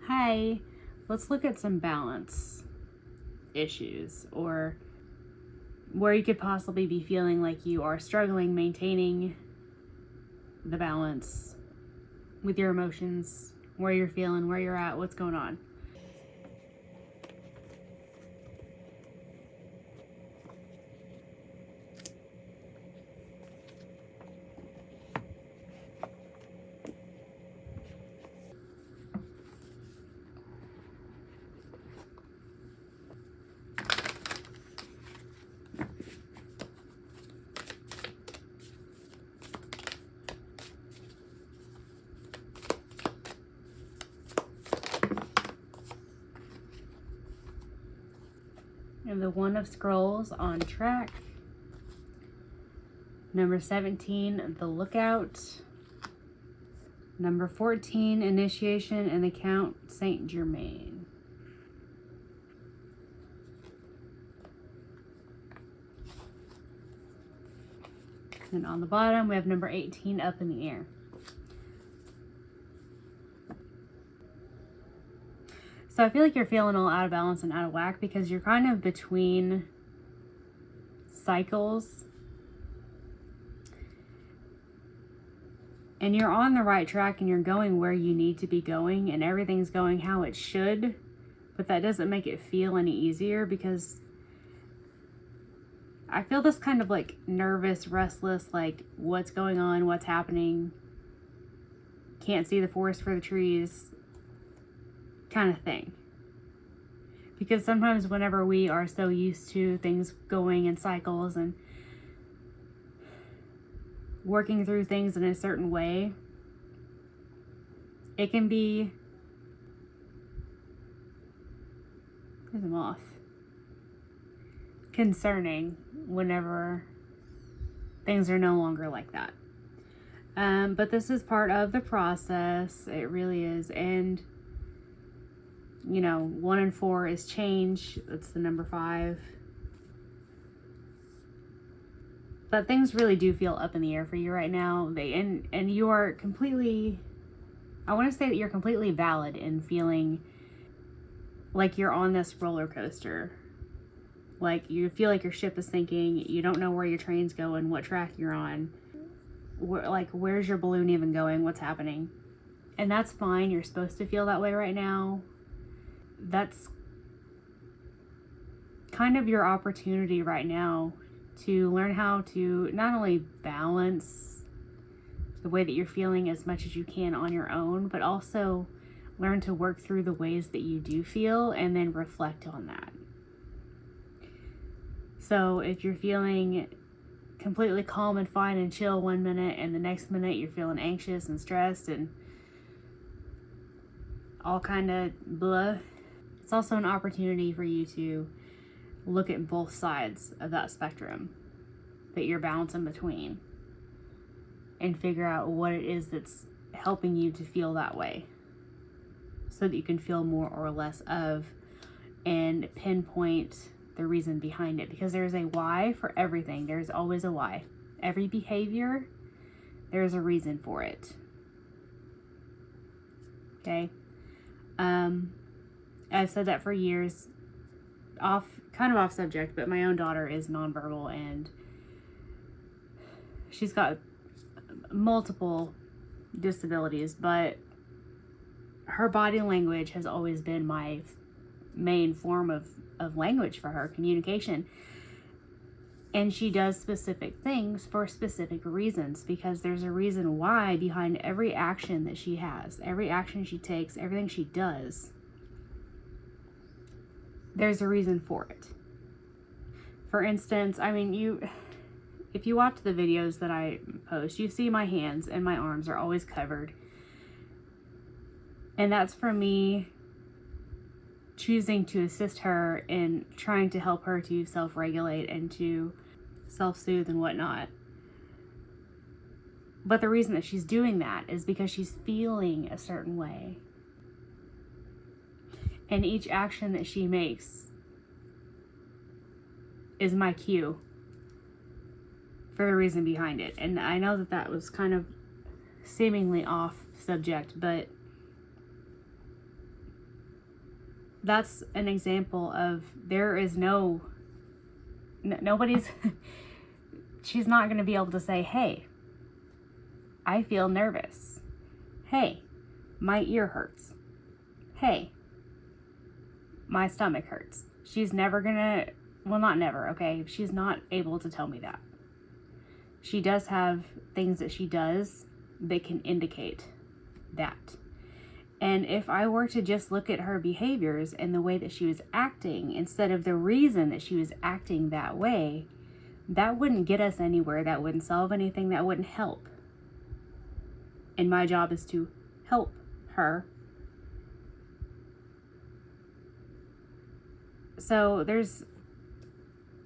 Hi, let's look at some balance issues, or where you could possibly be feeling like you are struggling maintaining the balance with your emotions, where you're feeling, where you're at, what's going on. And the One of Scrolls, on track. Number 17, the Lookout. Number 14, Initiation, and the Count Saint Germain. And on the bottom, we have number 18, Up in the Air. So I feel like you're feeling all out of balance and out of whack because you're kind of between cycles. And you're on the right track and you're going where you need to be going and everything's going how it should. But that doesn't make it feel any easier because I feel this kind of like nervous, restless, like what's going on, what's happening, can't see the forest for the trees kind of thing. Because sometimes whenever we are so used to things going in cycles and working through things in a certain way, it can be, there's a moth, concerning whenever things are no longer like that. But this is part of the process. It really is. And you know, 1 and 4 is change. That's the number 5. But things really do feel up in the air for you right now. And you are completely, I want to say that you're completely valid in feeling like you're on this roller coaster. Like you feel like your ship is sinking. You don't know where your train's going, what track you're on. Where's your balloon even going? What's happening? And that's fine. You're supposed to feel that way right now. That's kind of your opportunity right now to learn how to not only balance the way that you're feeling as much as you can on your own, but also learn to work through the ways that you do feel and then reflect on that. So if you're feeling completely calm and fine and chill one minute and the next minute you're feeling anxious and stressed and all kind of blah, it's also an opportunity for you to look at both sides of that spectrum that you're bouncing between and figure out what it is that's helping you to feel that way so that you can feel more or less of and pinpoint the reason behind it, because there's a why for everything. There's always a why. Every behavior, there's a reason for it. Okay? I've said that for years, kind of off subject, but my own daughter is nonverbal and she's got multiple disabilities, but her body language has always been my main form of language for her communication. And she does specific things for specific reasons, because there's a reason why behind every action that she has, every action she takes, everything she does. There's a reason for it. For instance, I mean, if you watch the videos that I post, you see my hands and my arms are always covered. And that's for me choosing to assist her in trying to help her to self-regulate and to self-soothe and whatnot. But the reason that she's doing that is because she's feeling a certain way. And each action that she makes is my cue for the reason behind it. And I know that that was kind of seemingly off subject, but that's an example of there is nobody's, she's not going to be able to say, hey, I feel nervous. Hey, my ear hurts. Hey, my stomach hurts. She's never going to, well, not never, okay? She's not able to tell me that. She does have things that she does that can indicate that. And if I were to just look at her behaviors and the way that she was acting, instead of the reason that she was acting that way, that wouldn't get us anywhere. That wouldn't solve anything. That wouldn't help. And my job is to help her. So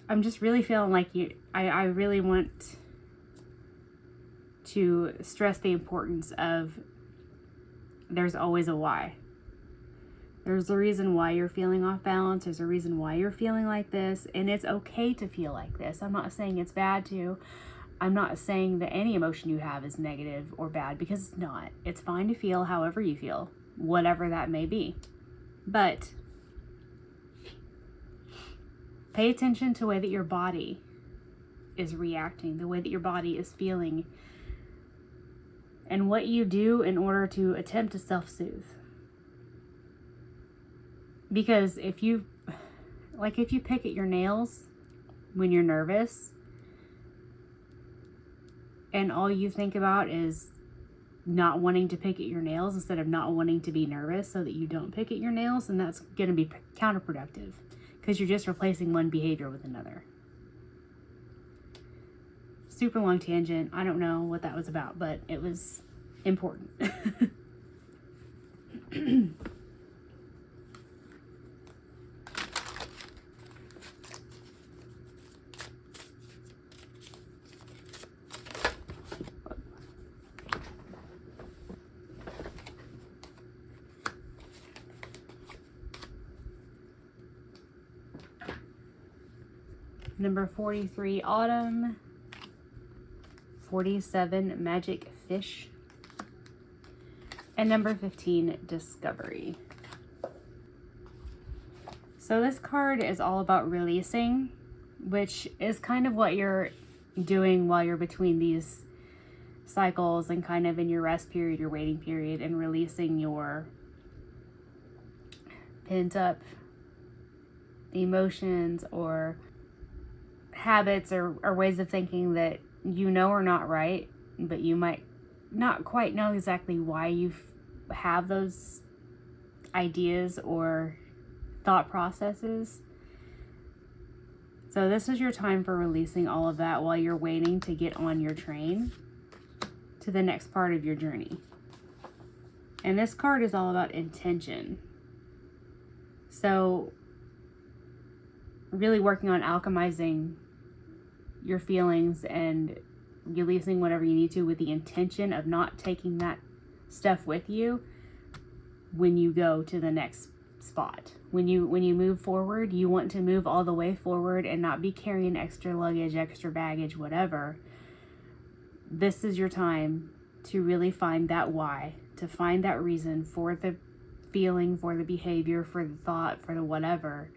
I'm just really feeling like I really want to stress the importance of there's always a why. There's a reason why you're feeling off balance. There's a reason why you're feeling like this. And it's okay to feel like this. I'm not saying it's bad to. I'm not saying that any emotion you have is negative or bad, because it's not. It's fine to feel however you feel, whatever that may be. But pay attention to the way that your body is reacting, the way that your body is feeling, and what you do in order to attempt to self-soothe. Because if you pick at your nails when you're nervous, and all you think about is not wanting to pick at your nails instead of not wanting to be nervous so that you don't pick at your nails, and that's going to be counterproductive, because you're just replacing one behavior with another. Super long tangent. I don't know what that was about, but it was important. Number 43, Autumn. 47, Magic Fish. And number 15, Discovery. So this card is all about releasing, which is kind of what you're doing while you're between these cycles and kind of in your rest period, your waiting period, and releasing your pent up emotions or habits or ways of thinking that you know are not right, but you might not quite know exactly why you have those ideas or thought processes. So this is your time for releasing all of that while you're waiting to get on your train to the next part of your journey. And this card is all about intention. So really working on alchemizing your feelings and releasing whatever you need to with the intention of not taking that stuff with you when you go to the next spot. When you move forward, you want to move all the way forward and not be carrying extra luggage, extra baggage, whatever. This is your time to really find that why, to find that reason for the feeling, for the behavior, for the thought, for the whatever,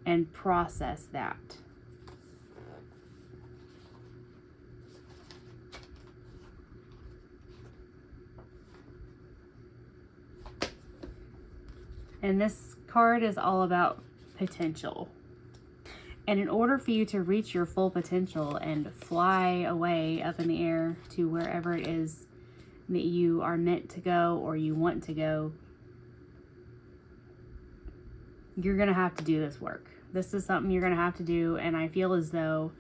and process that. And this card is all about potential. And in order for you to reach your full potential and fly away up in the air to wherever it is that you are meant to go or you want to go, you're going to have to do this work. This is something you're going to have to do. And I feel as though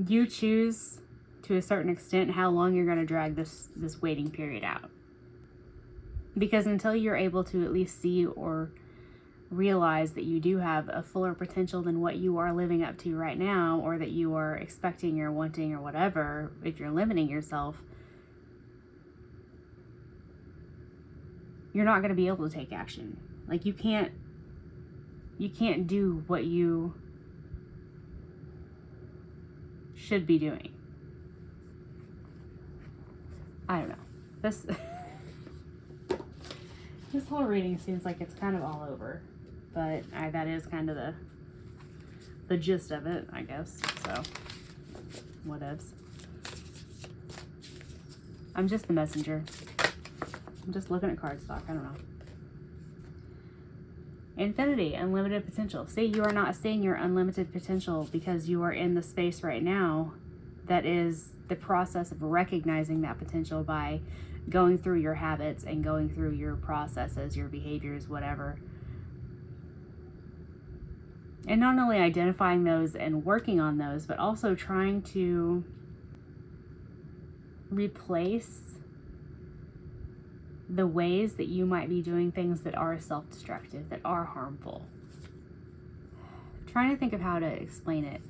you choose to a certain extent how long you're going to drag this waiting period out. Because until you're able to at least see or realize that you do have a fuller potential than what you are living up to right now, or that you are expecting or wanting or whatever, if you're limiting yourself, you're not going to be able to take action. Like you can't do what you should be doing. I don't know. This This whole reading seems like it's kind of all over, but that is kind of the gist of it, I guess. So, whatevs. I'm just the messenger. I'm just looking at cardstock. I don't know. Infinity, unlimited potential. See, you are not seeing your unlimited potential because you are in the space right now that is the process of recognizing that potential by going through your habits and going through your processes, your behaviors, whatever. And not only identifying those and working on those, but also trying to replace the ways that you might be doing things that are self-destructive, that are harmful. Trying to think of how to explain it.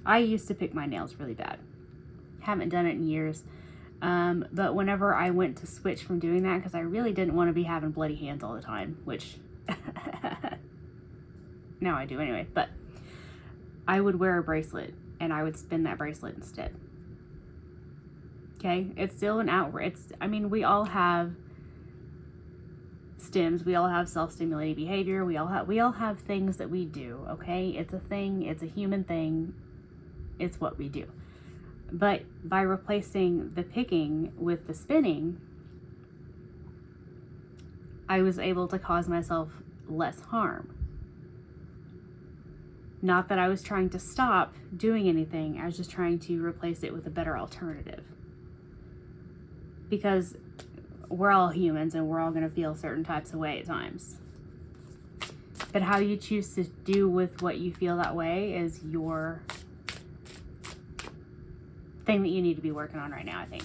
I used to pick my nails really bad. Haven't done it in years. But whenever I went to switch from doing that, because I really didn't want to be having bloody hands all the time, which now I do anyway, but I would wear a bracelet and I would spin that bracelet instead. Okay, it's still an outward, we all have stims, we all have self-stimulating behavior, we all have things that we do, okay? It's a thing, it's a human thing, it's what we do. But by replacing the picking with the spinning, I was able to cause myself less harm. Not that I was trying to stop doing anything, I was just trying to replace it with a better alternative. Because we're all humans and we're all going to feel certain types of way at times. But how you choose to do with what you feel that way is your thing that you need to be working on right now, I think.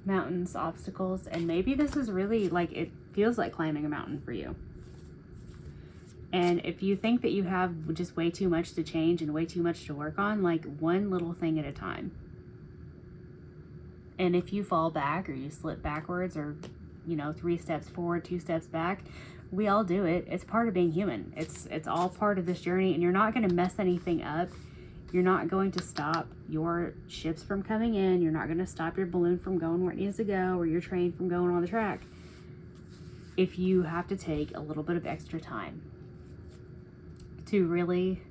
Mountains, obstacles, and maybe this is really like, it feels like climbing a mountain for you. And if you think that you have just way too much to change and way too much to work on, like one little thing at a time. And if you fall back or you slip backwards or, 3 steps forward, 2 steps back, we all do it. It's part of being human. It's all part of this journey, and you're not going to mess anything up. You're not going to stop your ships from coming in. You're not going to stop your balloon from going where it needs to go or your train from going on the track. If you have to take a little bit of extra time to really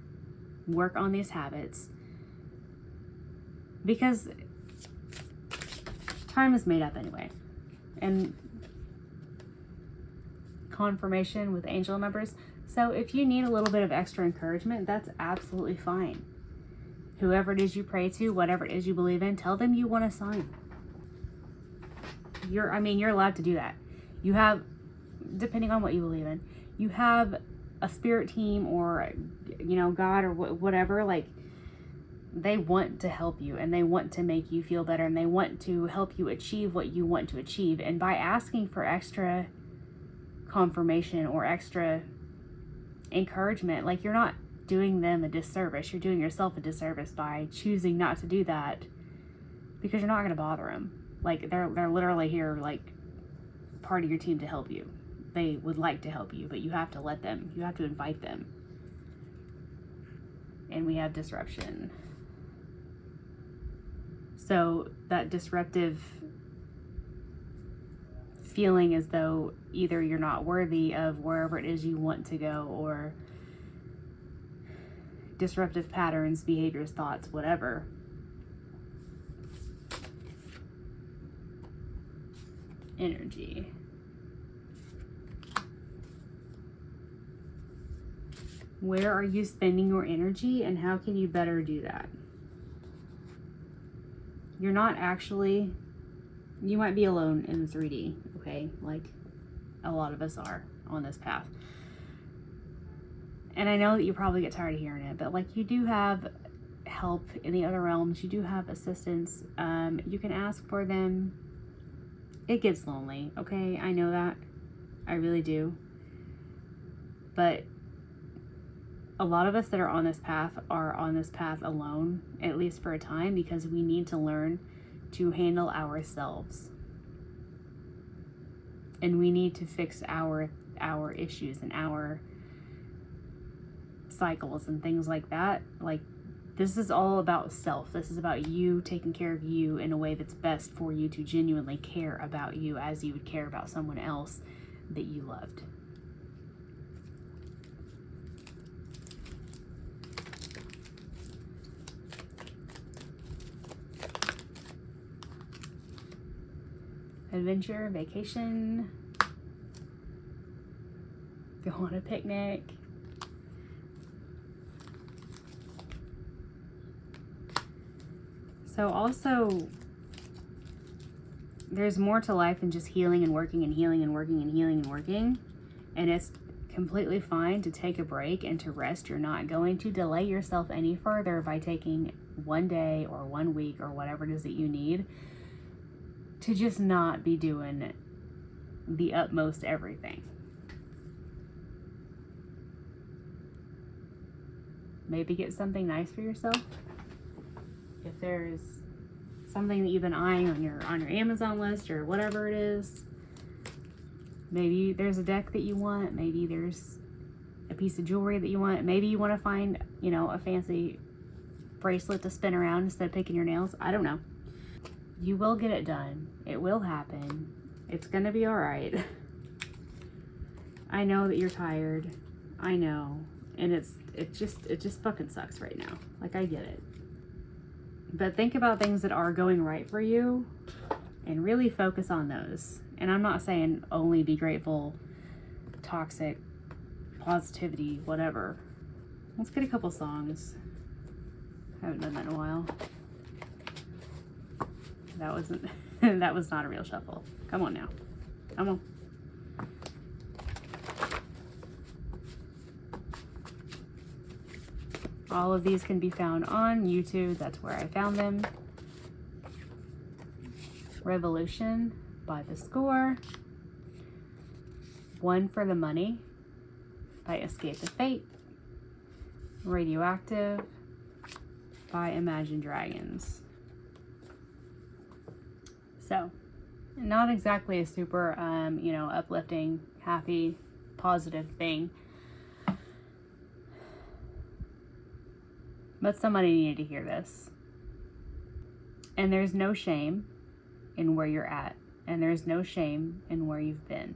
work on these habits, because time is made up anyway. And confirmation with angel numbers. So if you need a little bit of extra encouragement, that's absolutely fine. Whoever it is you pray to, whatever it is you believe in, tell them you want a sign. You're allowed to do that. You have, depending on what you believe in, you have a spirit team or, God or whatever, like, they want to help you and they want to make you feel better and they want to help you achieve what you want to achieve. And by asking for extra confirmation or extra encouragement, like, you're not doing them a disservice. You're doing yourself a disservice by choosing not to do that, because you're not going to bother them. Like, they're literally here, like, part of your team to help you. They would like to help you, but you have to let them. You have to invite them. And we have disruption. So that disruptive feeling as though either you're not worthy of wherever it is you want to go, or disruptive patterns, behaviors, thoughts, whatever. Energy. Where are you spending your energy and how can you better do that? You're not actually, you might be alone in the 3D, okay? Like a lot of us are on this path. And I know that you probably get tired of hearing it, but like, you do have help in the other realms. You do have assistance. You can ask for them. It gets lonely, okay? I know that. I really do. But a lot of us that are on this path alone, at least for a time, because we need to learn to handle ourselves. And we need to fix our issues and our cycles and things like that. Like, This is all about self. This is about you taking care of you in a way that's best for you to genuinely care about you as you would care about someone else that you loved. Adventure, vacation, go on a picnic. So also, there's more to life than just healing and working and healing and working and healing and working. And it's completely fine to take a break and to rest. You're not going to delay yourself any further by taking one day or 1 week or whatever it is that you need to just not be doing the utmost everything. Maybe get something nice for yourself. If there's something that you've been eyeing on your Amazon list or whatever it is, maybe there's a deck that you want, maybe there's a piece of jewelry that you want, maybe you want to find, a fancy bracelet to spin around instead of picking your nails. I don't know. You will get it done. It will happen. It's gonna be all right. I know that you're tired. I know. And it just fucking sucks right now. Like, I get it. But think about things that are going right for you and really focus on those. And I'm not saying only be grateful, toxic, positivity, whatever. Let's get a couple songs. I haven't done that in a while. That wasn't, that was not a real shuffle. Come on now. Come on. All of these can be found on YouTube. That's where I found them. Revolution by The Score. One for the Money by Escape the Fate. Radioactive by Imagine Dragons. So, not exactly a super, uplifting, happy, positive thing. But somebody needed to hear this. And there's no shame in where you're at. And there's no shame in where you've been.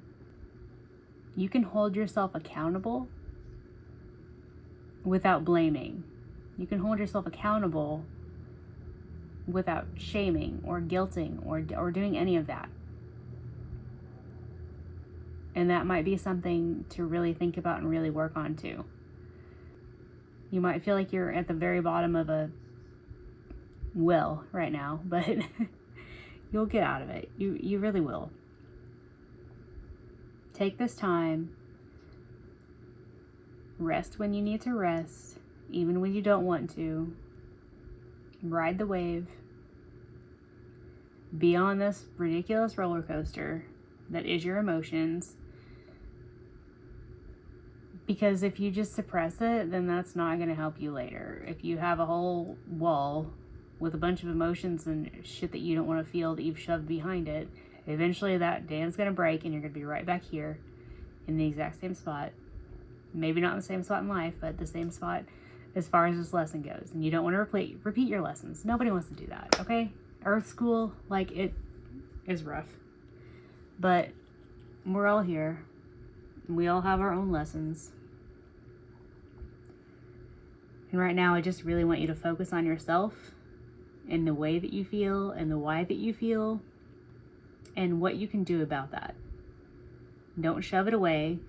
You can hold yourself accountable without blaming. You can hold yourself accountable without shaming or guilting or doing any of that. And that might be something to really think about and really work on too. You might feel like you're at the very bottom of a well right now, but you'll get out of it. You really will. Take this time. Rest when you need to rest, even when you don't want to. Ride the wave. Be on this ridiculous roller coaster that is your emotions. Because if you just suppress it, then that's not going to help you later. If you have a whole wall with a bunch of emotions and shit that you don't want to feel that you've shoved behind it, eventually that dam's going to break and you're going to be right back here in the exact same spot. Maybe not in the same spot in life, but the same spot as far as this lesson goes. And you don't want to repeat your lessons. Nobody wants to do that, okay? Earth school, it is rough. But we're all here. We all have our own lessons. And right now, I just really want you to focus on yourself and the way that you feel and the why that you feel and what you can do about that. Don't shove it away.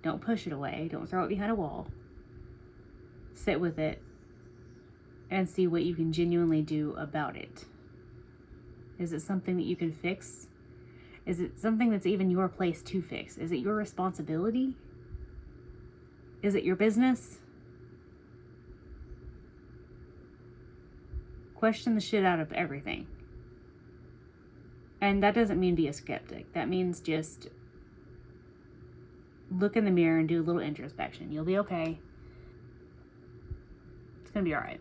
Don't push it away. Don't throw it behind a wall. Sit with it and see what you can genuinely do about it. Is it something that you can fix? Is it something that's even your place to fix? Is it your responsibility? Is it your business? Question the shit out of everything. And that doesn't mean be a skeptic. That means just look in the mirror and do a little introspection. You'll be okay. It's gonna be all right.